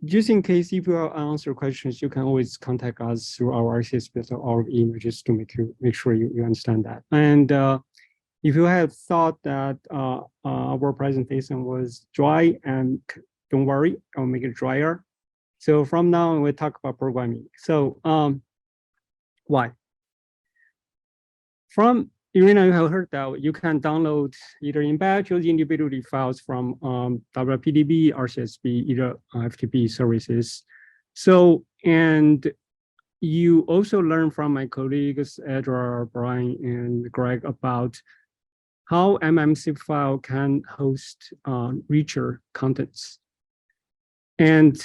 just in case if you answer questions, you can always contact us through our RCSB or email just to make sure you understand that. And if you have thought that our presentation was dry, and don't worry, I'll make it drier. So from now on, we'll talk about programming. So why? From Irina, you have heard that you can download either in batch or individually files from PDB, RCSB, either FTP services. So, and you also learn from my colleagues, Edward, Brian, and Greg about how mmCIF file can host richer contents. And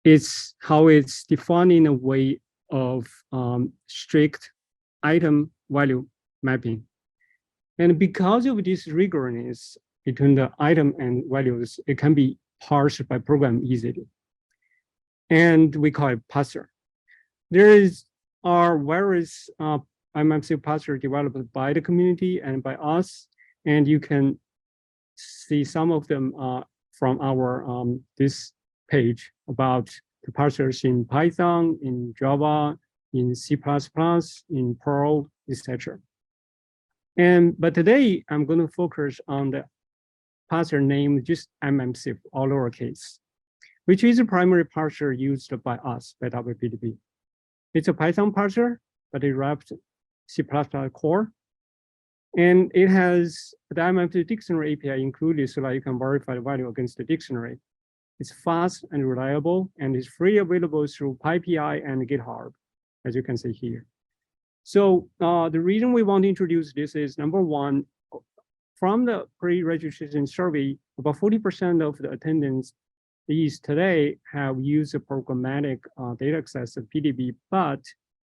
it's how it's defined in a way of strict item value mapping. And because of this rigorousness between the item and values, it can be parsed by program easily. And we call it parser. There are various mmCIF parser developed by the community and by us, and you can see some of them from our this page about the parsers in Python, in Java, in C++, in Perl, etc. But today I'm going to focus on the parser named just mmCIF, all lowercase, which is a primary parser used by us, by WPDB. It's a Python parser, but it wrapped C++ core. And it has the mmCIF dictionary API included so that you can verify the value against the dictionary. It's fast and reliable, and is free available through PyPI and GitHub, as you can see here. So the reason we want to introduce this is, number one, from the pre-registration survey, about 40% of the attendants today have used the programmatic data access of PDB, but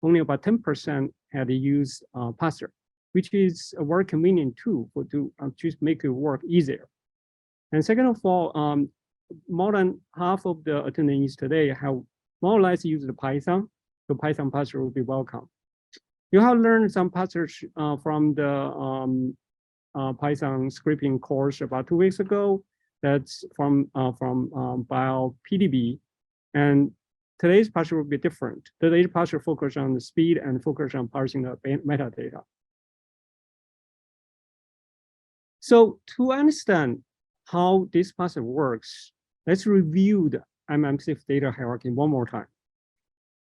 only about 10% had used parser, which is a very convenient tool to just make it work easier. And second of all, more than half of the attendees today have more or less used the Python, so Python parser will be welcome. You have learned some parsers from the Python scripting course about 2 weeks ago. That's from PDB, and today's parser will be different. Today's parser focus on the speed and focus on parsing the metadata. So to understand how this parser works, let's review the mmCIF data hierarchy one more time.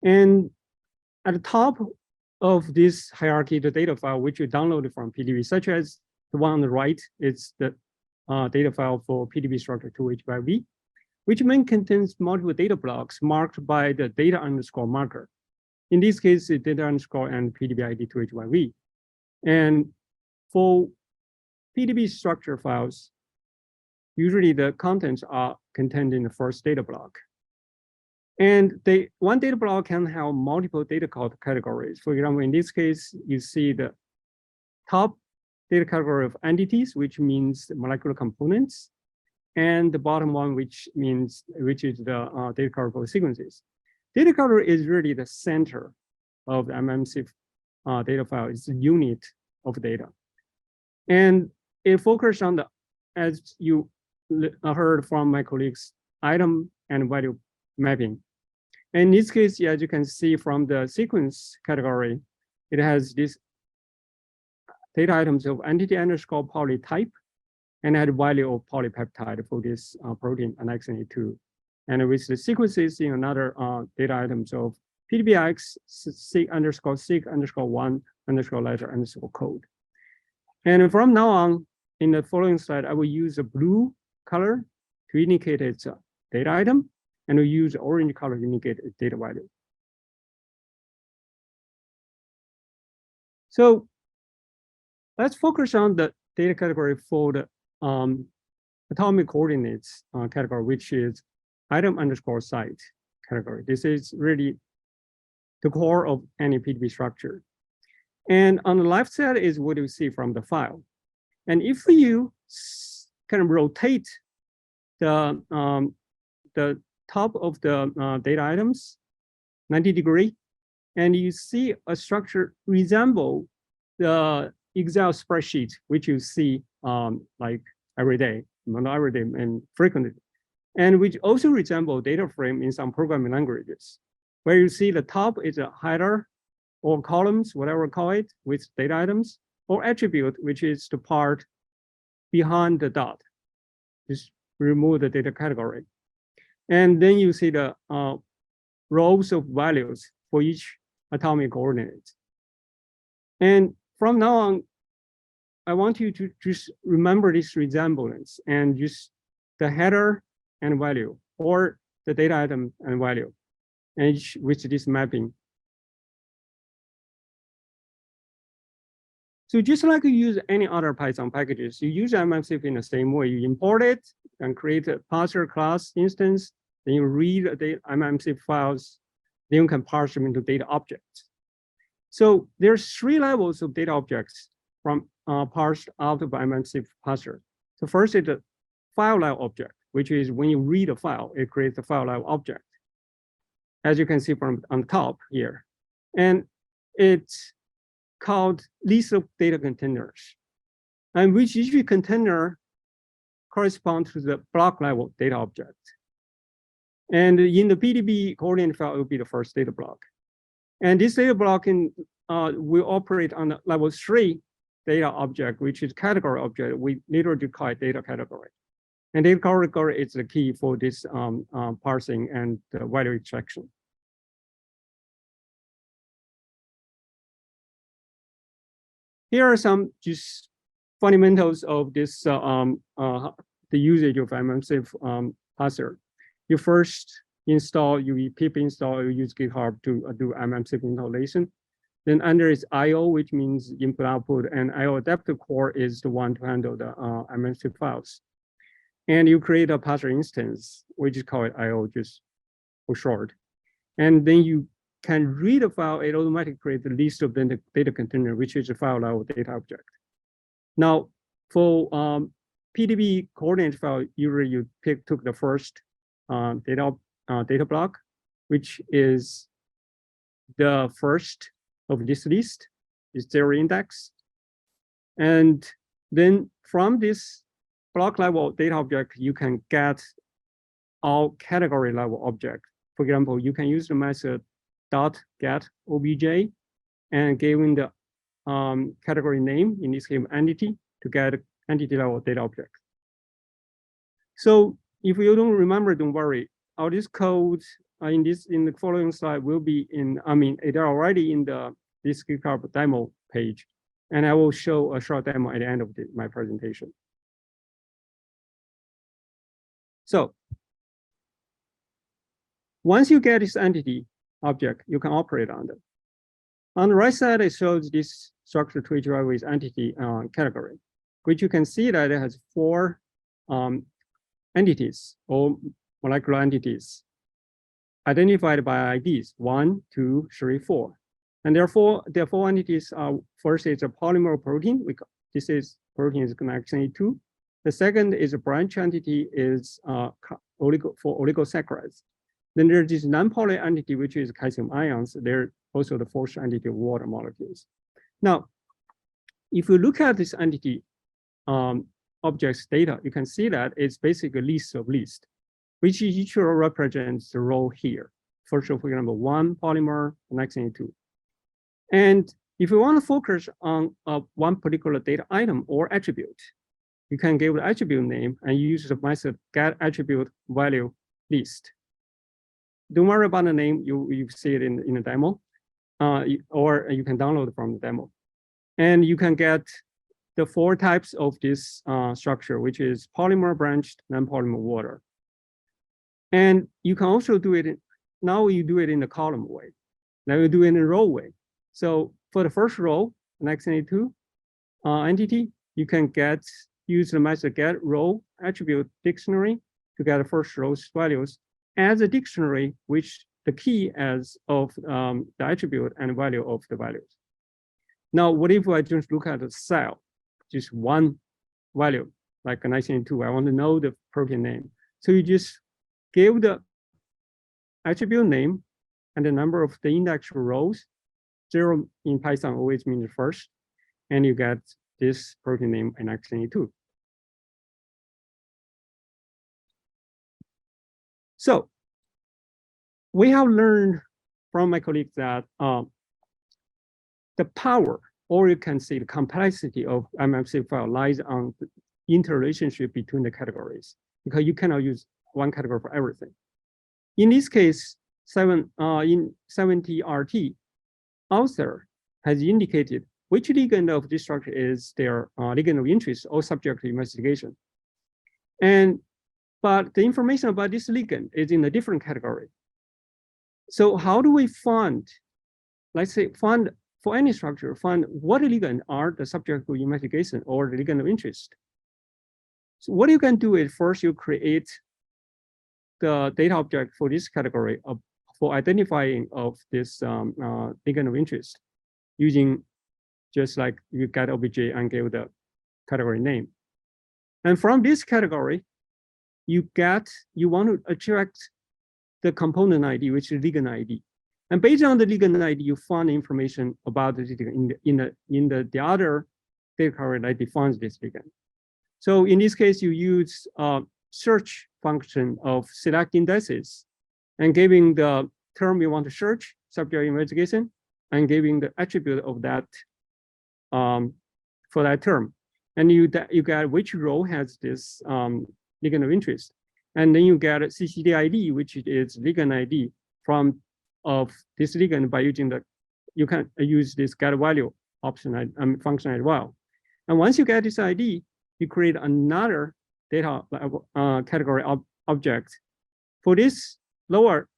And at the top of this hierarchy, the data file which you downloaded from PDB, such as the one on the right, it's the data file for PDB structure 2H by V, which main contains multiple data blocks marked by the data underscore marker. In this case, it's data underscore and PDB ID 2H by V. And for PDB structure files, usually the contents are contained in the first data block. And one data block can have multiple data categories. For example, in this case, you see the top data category of entities, which means molecular components, and the bottom one, which is the data category for sequences. Data category is really the center of the mmCIF data file. It's a unit of data. And it focuses on the, as you heard from my colleagues, item and value mapping. In this case, as you can see from the sequence category, it has this data items of entity underscore polytype and had value of polypeptide for this protein annexin A2. And with the sequences in another data items of PDBx, sig underscore 1 underscore letter underscore code. And from now on, in the following slide, I will use a blue color to indicate its data item, and we use orange color to indicate its data value. So let's focus on the data category for the atomic coordinates category, which is item underscore site category. This is really the core of any PDB structure. And on the left side is what you see from the file. And if you kind of rotate the top of the data items 90 degrees, and you see a structure resemble the Excel spreadsheet, which you see like every day, not every day, and frequently. and which also resemble data frame in some programming languages, where you see the top is a header or columns, whatever we call it, with data items, or attribute, which is the part behind the dot. Just remove the data category. And then you see the rows of values for each atomic coordinate. And from now on, I want you to just remember this resemblance and just the header and value, or the data item and value, and with this mapping. So just like you use any other Python packages, you use mmCIF in the same way. You import it and create a parser class instance, then you read the mmCIF files, then you can parse them into data objects. So there's 3 levels of data objects from parsed out of mmCIF parser. So first is the file level object, which is when you read a file, it creates a file level object, as you can see from on the top here. And it's called list of data containers, and which each container corresponds to the block level data object. And in the PDB coordinate file, it will be the first data block. And this data block will operate on the level 3 data object, which is category object. We literally call it data category. And data category is the key for this parsing and value extraction. Here are some just fundamentals of this the usage of mmCIF parser. You first install, you pip install, you use GitHub to do mmCIF installation. Then under is IO, which means input output, and IO adaptive core is the one to handle the mmCIF files. And you create a parser instance, which is called IO just for short. And then you can read a file, it automatically creates a list of the data container, which is a file level data object. Now, for PDB coordinate file, usually you took the first data block, which is the first of this list, is 0 index. And then from this block level data object, you can get all category level object. For example, you can use the method .get obj and given the category name, in this case entity, to get entity level data object. So if you don't remember, don't worry. All this code in the following slide will be in, they're already in this GitHub demo page, and I will show a short demo at the end of my presentation. So once you get this entity object, you can operate on them. On the right side, it shows this structure tree with entity category, which you can see that it has 4 entities or molecular entities identified by IDs 1, 2, 3, 4. And therefore, the 4 entities are, first is a polymer protein. This is protein is connection A2. The second is a branch entity is for oligosaccharides. Then there's this non-poly entity, which is calcium ions. They're also the 4th entity of water molecules. Now, if you look at this entity objects data, you can see that it's basically a list of lists, which each row represents the row here. First row, for example, 1 polymer, next thing 2. And if you want to focus on one particular data item or attribute, you can give the attribute name and use the method get attribute value list. Don't worry about the name, you see it in the demo, or you can download from the demo. And you can get the 4 types of this structure, which is polymer, branched, non-polymer, water. And you can also do it, now you do it in the column way. Now you do it in a row way. So for the first row, next A2 entity, you can use the method get row attribute dictionary to get the first row's values as a dictionary, which the key as of the attribute and value of the values. Now, what if I just look at the cell, just one value, like a 19.2, I want to know the protein name. So you just give the attribute name and the number of the index rows. 0 in Python always means first, and you get this protein name in 19.2. So we have learned from my colleagues that the power, or you can say the complexity of mmCIF file lies on the interrelationship between the categories, because you cannot use one category for everything. In this case, in 70RT, author has indicated which ligand of this structure is their ligand of interest or subject to investigation. But the information about this ligand is in a different category. So how do we find, let's say, find for any structure, find what ligand are the subject to investigation or the ligand of interest? So what you can do is first you create the data object for this category for identifying of this ligand of interest using just like you get obj and give the category name. And from this category, you want to extract the component ID, which is ligand ID. And based on the ligand ID, you find information about the ligand in the other data category that defines this ligand. So in this case, you use search function of select indices and giving the term you want to search, subject investigation, and giving the attribute of that for that term. And you get which row has this ligand of interest. And then you get a CCD ID, which is ligand ID of this ligand by using you can use this get value option function as well. And once you get this ID, you create another data category object for this lower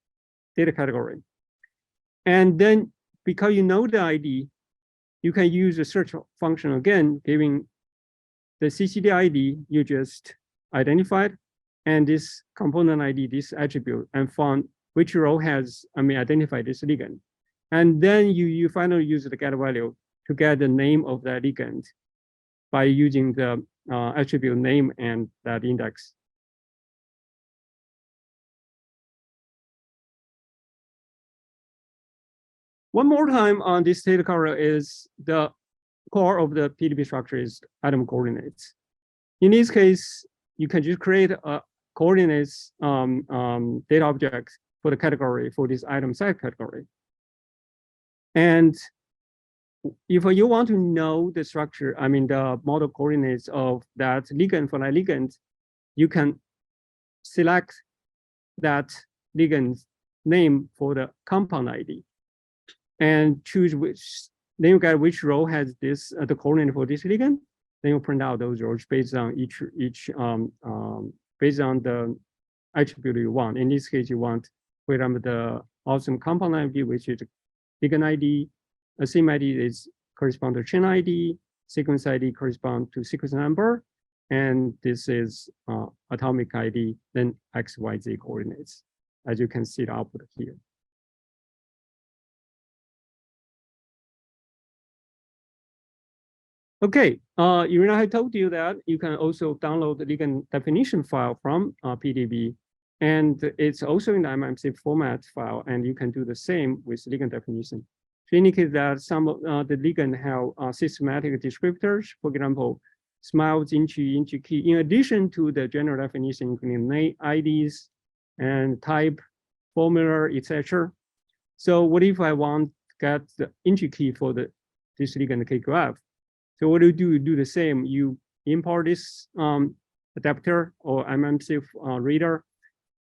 data category. And then because you know the ID, you can use the search function again, giving the CCD ID you just identified and this component ID, this attribute, and found which row has identified this ligand. And then you finally use the get value to get the name of that ligand by using the attribute name and that index. One more time on this data cover is the core of the PDB structure is atom coordinates. In this case, you can just create a coordinates data object for the category for this item set category. And if you want to know the structure, the model coordinates of that ligand for that ligand, you can select that ligand's name for the compound ID and choose then you get which row has this the coordinate for this ligand. Then you print out those rows based on each based on the attribute you want. In this case, you want, for example, the awesome compound ID, which is ligand ID. A sim ID is correspond to chain ID. Sequence ID correspond to sequence number, and this is atomic ID. Then X, Y, Z coordinates, as you can see the output here. Okay, Irina had told you that you can also download the ligand definition file from PDB, and it's also in the mmCIF format file, and you can do the same with ligand definition. To indicate that some of the ligand have systematic descriptors, for example, SMILES, INCHI key, in addition to the general definition, including name, IDs, and type, formula, etc. So what if I want to get the INCHI key for this ligand KQF? So what do? You do the same. You import this adapter or mmCIF reader.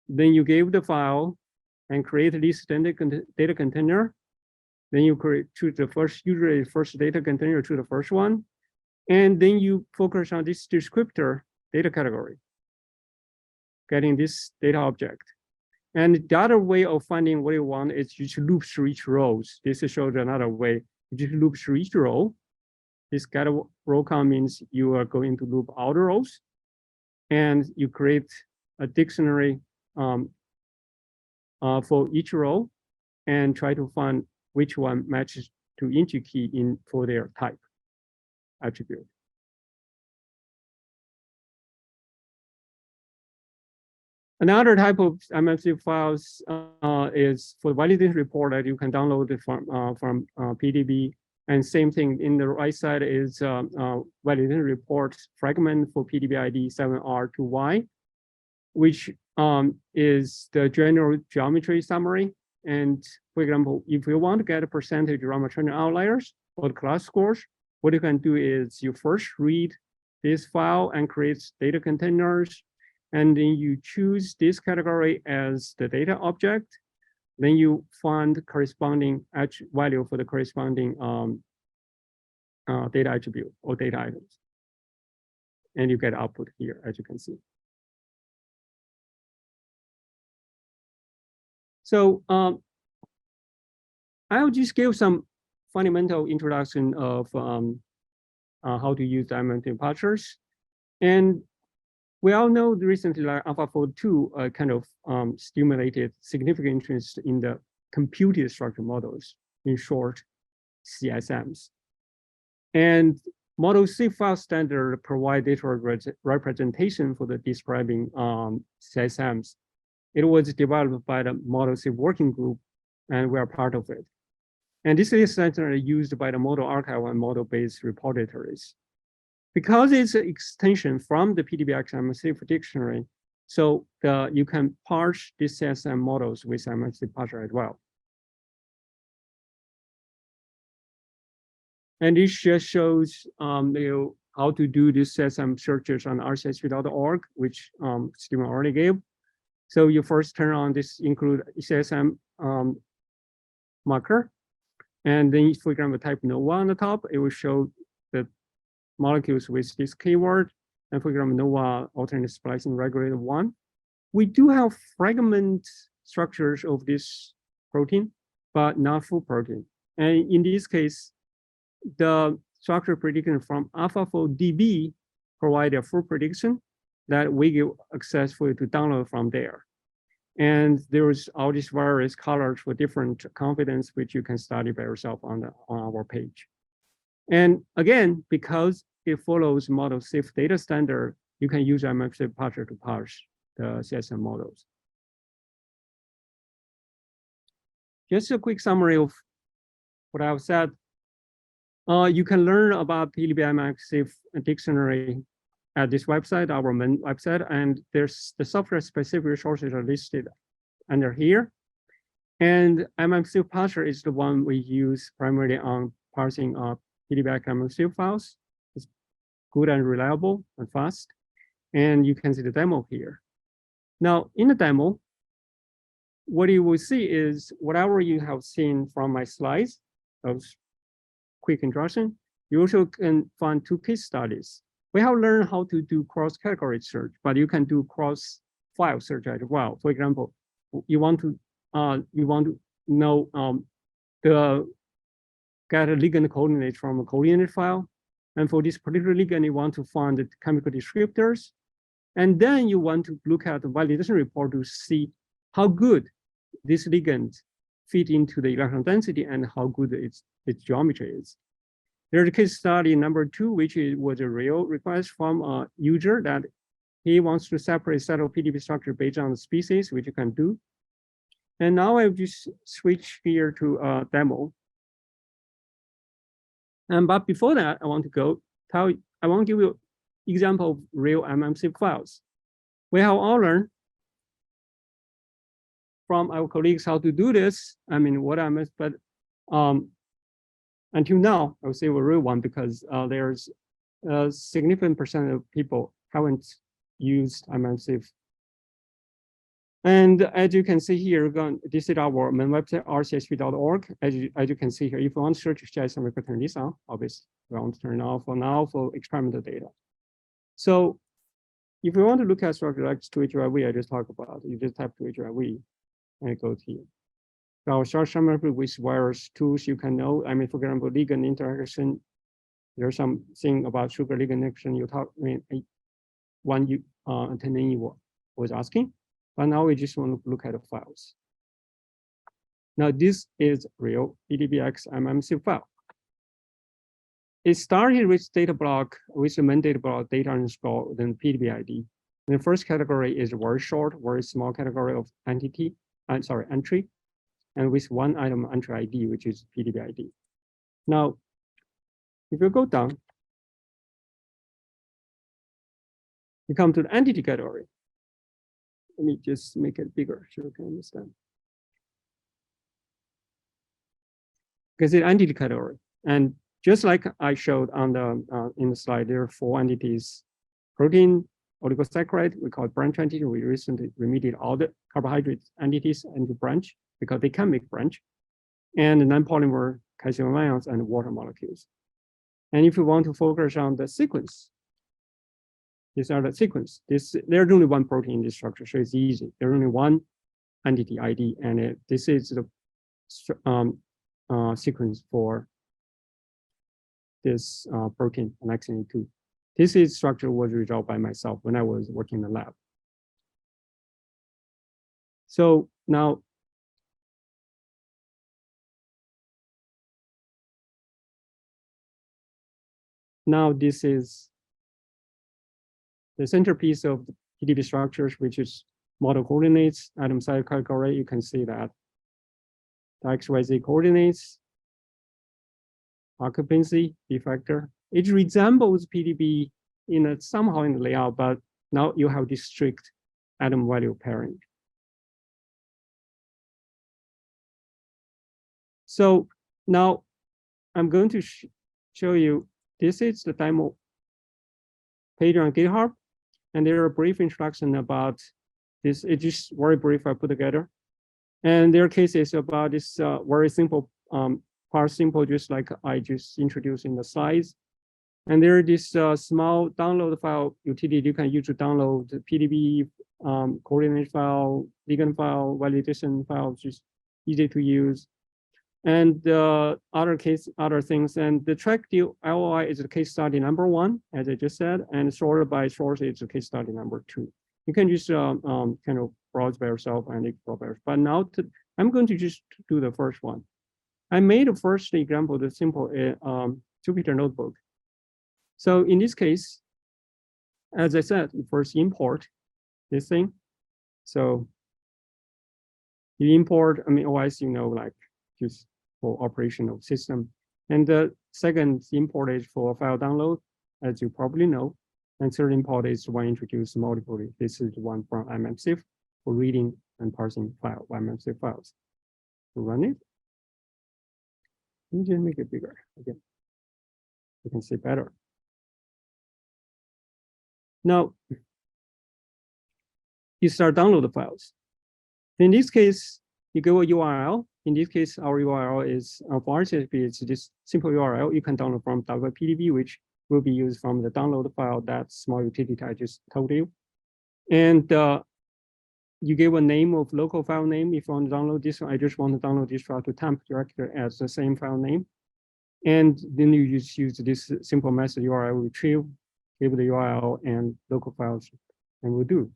Then you give the file and create this standard data container. Then you choose the usually first data container to the first one. And then you focus on this descriptor data category, getting this data object. And the other way of finding what you want is you should loop through each rows. This shows another way. You just loop through each row. This get row count means you are going to loop all the rows, and you create a dictionary for each row and try to find which one matches to INCHI key for their type attribute. Another type of mmCIF files is for validation report that you can download it from PDB. And same thing in the right side is validation report fragment for PDB ID 7R to Y. which is the general geometry summary. And for example, if you want to get a percentage around trending outliers or the class scores, what you can do is you first read this file and create data containers. And then you choose this category as the data object. Then you find corresponding value for the corresponding data attribute or data items. And you get output here, as you can see. So I'll just give some fundamental introduction of how to use mmCIF parsers. And we all know recently, like AlphaFold 2 kind of stimulated significant interest in the computed structure models, in short, CSMs. And ModelCIF file standard provide data representation for the describing CSMs. It was developed by the ModelCIF working group, and we are part of it. And this is standard used by the model archive and model-based repositories. Because it's an extension from the PDBx mmCIF dictionary, so you can parse these CSM models with mmCIF parser as well. And this just shows how to do this CSM searches on RCSB.org, which Stephen already gave. So you first turn on this include CSM marker. And then, for example, type NOVA on the top, it will show the molecules with this keyword. And for example, NOVA alternate splicing regulator 1. We do have fragment structures of this protein, but not full protein. And in this case, the structure prediction from AlphaFold DB provide a full prediction that we give access for you to download from there. And there's all these various colors for different confidence, which you can study by yourself on our page. And again, because it follows ModelCIF data standard, you can use mmCIF parser to parse the CSM models. Just a quick summary of what I've said. You can learn about PDBx dictionary at this website, our main website, and there's the software-specific resources are listed under here. And mmCIF parser is the one we use primarily on parsing PDBx mmCIF files. It's good and reliable and fast. And you can see the demo here. Now, in the demo, what you will see is whatever you have seen from my slides, those quick introduction, you also can find 2 case studies. We have learned how to do cross-category search, but you can do cross-file search as well. For example, you want to know get a ligand coordinate from a coordinate file, and for this particular ligand, you want to find the chemical descriptors, and then you want to look at the validation report to see how good this ligand fit into the electron density and how good its geometry is. There's a case study number 2, which was a real request from a user that he wants to separate set of PDB structure based on the species, which you can do. And now I'll just switch here to a demo. But before that, I want to give you an example of real mmCIF files. We have all learned from our colleagues how to do this. I mean, what I missed, but until now, I would say a real one because there's a significant percent of people haven't used mmCIF. And as you can see here, this is our main website, RCSB.org. As you can see here, if you want to search CSM, we can turn this on. Obviously, we want to turn it off for now for experimental data. So if you want to look at structure like 2HIV, I just talked about, you just type 2HIV and it goes here. Our short summary with various tools you can know. I mean, for example, ligand interaction. There's something about sugar ligand interaction you talk. I mean, one attendee was asking, but now we just want to look at the files. Now this is real PDBx mmCIF file. It started with data block, with the main data block data underscore, then PDB ID. And the first category is very short, very small category of entry. And with one item entry ID, which is PDB ID. Now, if you go down, you come to the entity category. let me just make it bigger so you can understand. Because it's entity category. And just like I showed on the in the slide, there are 4 entities: protein, oligosaccharide, we call it branch entity. We recently remediated all the carbohydrate entities into branch because they can make branch, and non-polymer calcium ions and water molecules. And if you want to focus on the sequence, these are the sequence. There's only one protein in this structure, so it's easy. There's only one entity ID, and this is the sequence for this protein, annexin 2. This is structure was resolved by myself when I was working in the lab. So now, this is the centerpiece of the PDB structures, which is model coordinates, mmCIF category. You can see that the XYZ coordinates, occupancy, B factor. It resembles PDB somehow in the layout, but now you have this strict atom value pairing. So now I'm going to show you, this is the demo page on GitHub, and there are a brief instruction about this. It's just very brief, I put together. And there are cases about this very simple, parse simple, just like I just introduced in the slides. And there is this small download file utility you can use to download the PDB coordinate file, Ligand file, validation file, which is easy to use. And other things. And the track LOI is the case study number 1, as I just said, and sorted by source is the case study number 2. You can just kind of browse by yourself and explore by yourself. But now I'm going to just do the first one. I made the first example, the simple Jupyter notebook. So in this case, as I said, you first import this thing. So you import, OS, like just for operational system. And the second import is for file download, as you probably know. And third import is one introduced multiple. This is the one from mmCIF for reading and parsing file, mmCIF files. To run it. Let me just make it bigger again. You can see better. Now, you start download the files. In this case, you go a URL. In this case, our URL is for RCSB. It's this simple URL you can download from PDB, which will be used from the download file, that small utility I just told you. And you give a name of local file name. If you want to download this one, I just want to download this file to temp directory as the same file name. And then you just use this simple method URL retrieve, give the URL and local files, and we'll do.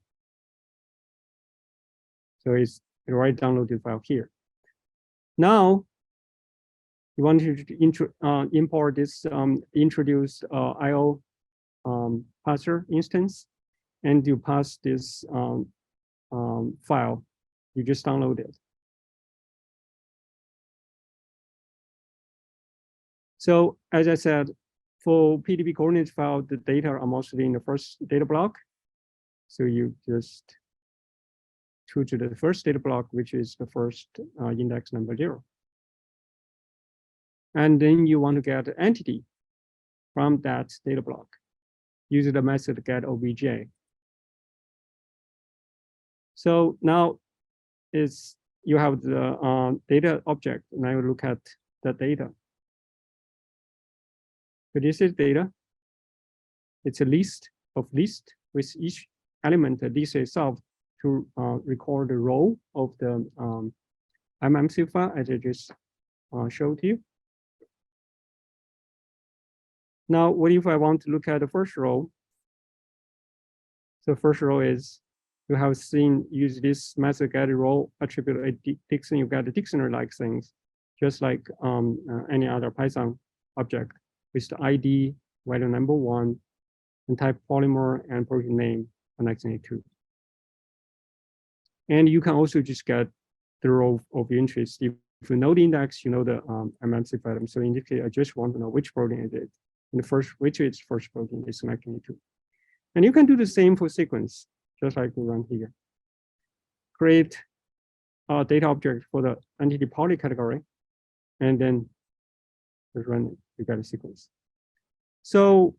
So it's the right downloaded file here. Now, you want to import this introduced IO parser instance, and you pass this file. You just download it. So as I said, for PDB coordinate file, the data are mostly in the first data block. So you just choose the first data block, which is the first index number 0. And then you want to get the entity from that data block. Use the method get obj. So now you have the data object. Now you look at the data. So this is data. It's a list of lists with each element list itself to record the row of the mmCIF file, as I just showed you. Now, what if I want to look at the first row? So first row is, you have seen use this method get a row attribute a dictionary, you get the dictionary-like things, just like any other Python object with the ID, value number 1, and type polymer and protein name annexin 2. And you can also just get the row of interest. If you know the index, you know the mmCIF item. So in this case, I just want to know which protein is it. And the first, which is first protein is annexin 2. And you can do the same for sequence, just like we run here. create a data object for the entity poly category, and then just run it, you get a sequence. So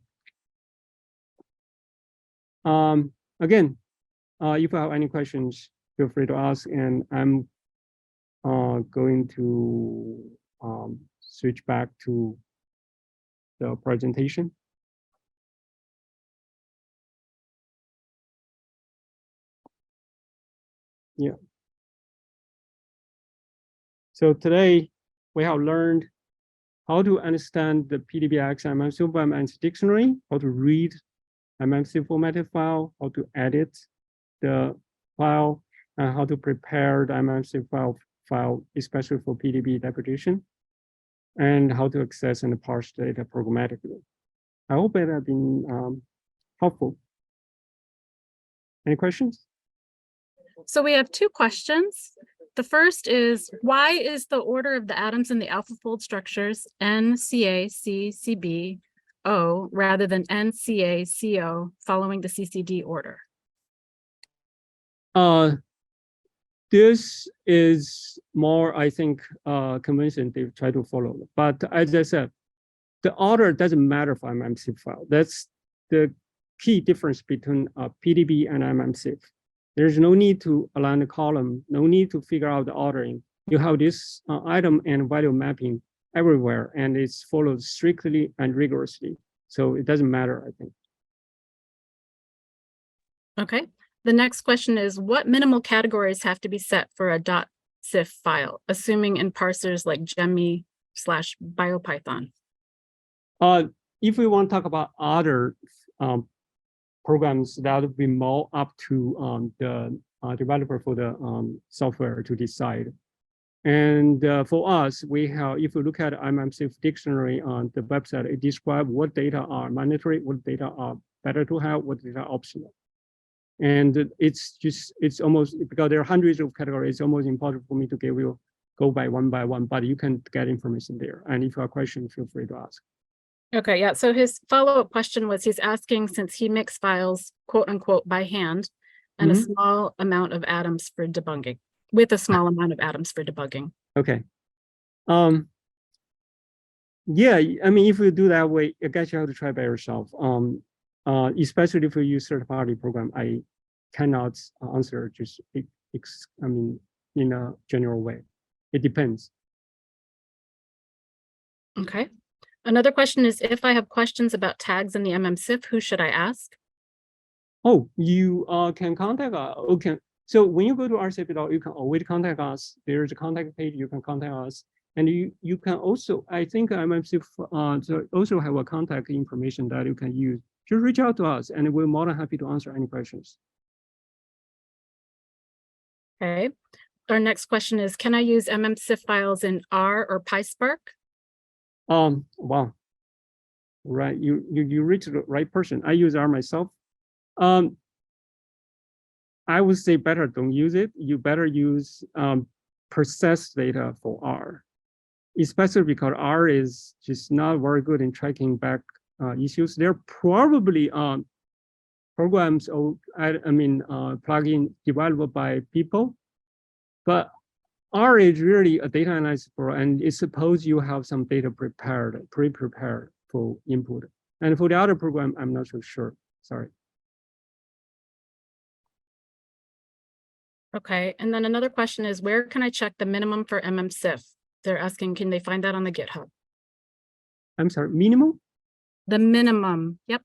again, if you have any questions, feel free to ask, and I'm going to switch back to the presentation. Yeah. So today we have learned how to understand the PDBx mmCIF mmCIF dictionary, how to read mmCIF formatted file, how to edit the file, and how to prepare the mmCIF file, especially for PDB interpretation, and how to access and parse data programmatically. I hope it has been helpful. Any questions? So we have two questions. The first is, why is the order of the atoms in the alpha fold structures NCACCB O rather than NCACO following the CCD order? This is more, I think, convention they try to follow. But as I said, the order doesn't matter for mmCIF file. That's the key difference between PDB and mmCIF. There's no need to align the column, no need to figure out the ordering. You have this item and value mapping everywhere, and it's followed strictly and rigorously. So it doesn't matter, I think. Okay. The next question is, what minimal categories have to be set for a .cif file, assuming in parsers like Gemi/BioPython? If we want to talk about other programs, that would be more up to the developer for the software to decide. And for us, we have, if you look at mmCIF dictionary on the website, it describes what data are mandatory, what data are better to have, what data are optional. And it's almost, because there are hundreds of categories, it's almost impossible for me to give you, go by one, but you can get information there. And if you have questions, feel free to ask. Okay, yeah. So his follow-up question was, he's asking, since he makes files, quote unquote, by hand, and a small amount of atoms for debugging, with a small amount of atoms for debugging. Okay. Yeah, I mean, if you do that way, I guess you have to try by yourself. Especially if you use third-party program, I cannot answer just, I mean, in a general way. It depends. Okay. Another question is, if I have questions about tags in the mmCIF, who should I ask? Oh, you can contact us. Okay. So when you go to RCSB, you can always contact us. There's a contact page, you can contact us. And you can also, I think mmCIF also have a contact information that you can use. Just reach out to us and we're more than happy to answer any questions. Okay. Our next question is, can I use mmCIF files in R or PySpark? Wow. Right, you reached the right person. I use R myself. I would say better don't use it. You better use process data for R, especially because R is just not very good in tracking back issues. There are probably programs or plugin developed by people, but R is really a data analysis program, and it's supposed you have some data pre-prepared for input. And for the other program, I'm not so sure. Sorry. Okay, and then another question is, where can I check the minimum for mmCIF? They're asking, can they find that on the GitHub? I'm sorry, minimum? The minimum, yep.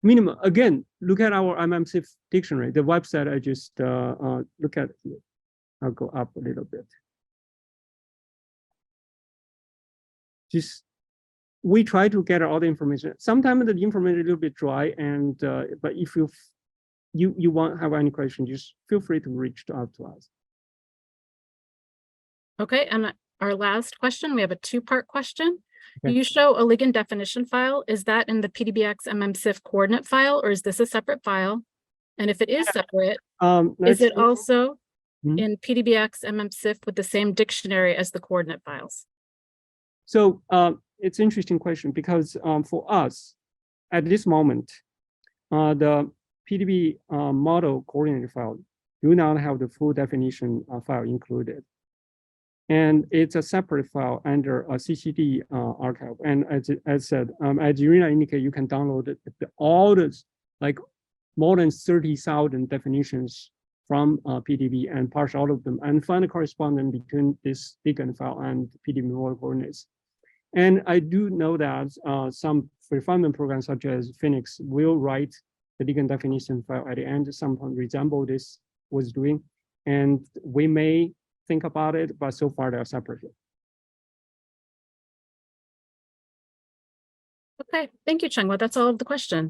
Minimum, again, look at our mmCIF dictionary, the website I just look at here. I'll go up a little bit. Just, we try to get all the information. Sometimes the information is a little bit dry, and but if you want have any question, just feel free to reach out to us. Okay, and our last question, we have a two-part question. Okay. You show a Ligand definition file. Is that in the PDBx mmCIF coordinate file, or is this a separate file? And if it is separate, is it also in PDBx mmCIF with the same dictionary as the coordinate files? So it's an interesting question, because for us, at this moment, the PDB model coordinate file, do not have the full definition file included. And it's a separate file under a CCD archive. And as said, as Irina indicated, you can download all the, like, more than 30,000 definitions from PDB and parse all of them and find the correspondence between this Ligand file and PDB model coordinates. And I do know that some refinement programs such as Phoenix will write the Ligand definition file at the end, sometimes resemble this was doing. And we may think about it, but so far they're separate. Okay, thank you, Chenghua. That's all of the questions.